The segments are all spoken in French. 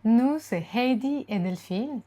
Nous, c'est Heidi et Delphine.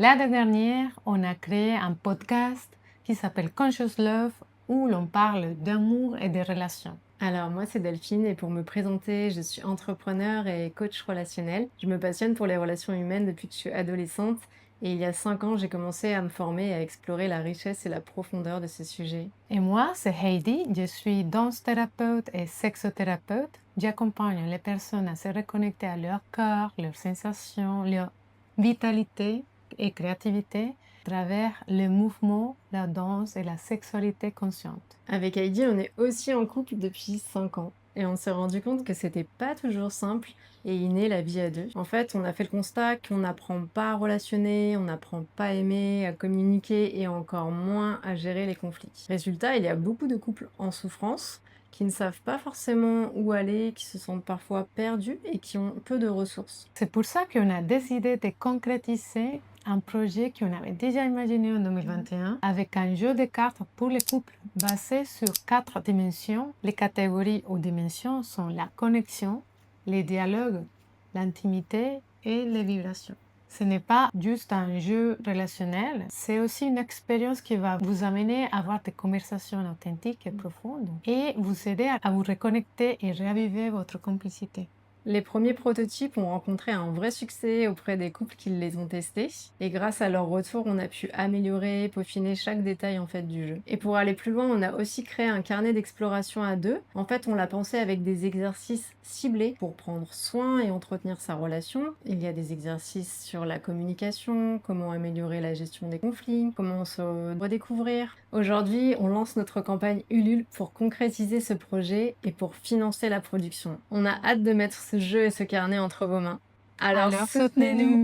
L'année dernière, on a créé un podcast qui s'appelle Conscious Love où l'on parle d'amour et des relations. Alors moi c'est Delphine et pour me présenter, je suis entrepreneur et coach relationnel. Je me passionne pour les relations humaines depuis que je suis adolescente et il y a 5 ans j'ai commencé à me former et à explorer la richesse et la profondeur de ces sujets. Et moi, c'est Heidi. Je suis danse thérapeute et sexothérapeute. J'accompagne les personnes à se reconnecter à leur corps, leurs sensations, leur vitalité et créativité à travers le mouvement, la danse et la sexualité consciente. Avec Heidi, on est aussi en couple depuis 5 ans et on s'est rendu compte que c'était pas toujours simple et inné la vie à deux. En fait, on a fait le constat qu'on n'apprend pas à relationner, on n'apprend pas à aimer, à communiquer et encore moins à gérer les conflits. Résultat, il y a beaucoup de couples en souffrance qui ne savent pas forcément où aller, qui se sentent parfois perdus et qui ont peu de ressources. C'est pour ça qu'on a décidé de concrétiser un projet qu'on avait déjà imaginé en 2021 avec un jeu de cartes pour les couples basé sur 4 dimensions. Les catégories ou dimensions sont la connexion, les dialogues, l'intimité et les vibrations. Ce n'est pas juste un jeu relationnel, c'est aussi une expérience qui va vous amener à avoir des conversations authentiques et profondes et vous aider à vous reconnecter et raviver votre complicité. Les premiers prototypes ont rencontré un vrai succès auprès des couples qui les ont testés et grâce à leur retour, on a pu améliorer, peaufiner chaque détail en fait du jeu. Et pour aller plus loin, on a aussi créé un carnet d'exploration à deux. En fait, on l'a pensé avec des exercices ciblés pour prendre soin et entretenir sa relation. Il y a des exercices sur la communication, comment améliorer la gestion des conflits, comment se redécouvrir. Aujourd'hui, on lance notre campagne Ulule pour concrétiser ce projet et pour financer la production. On a hâte de mettre ce jeu et ce carnet entre vos mains. Alors Alors soutenez-nous! soutenez-nous!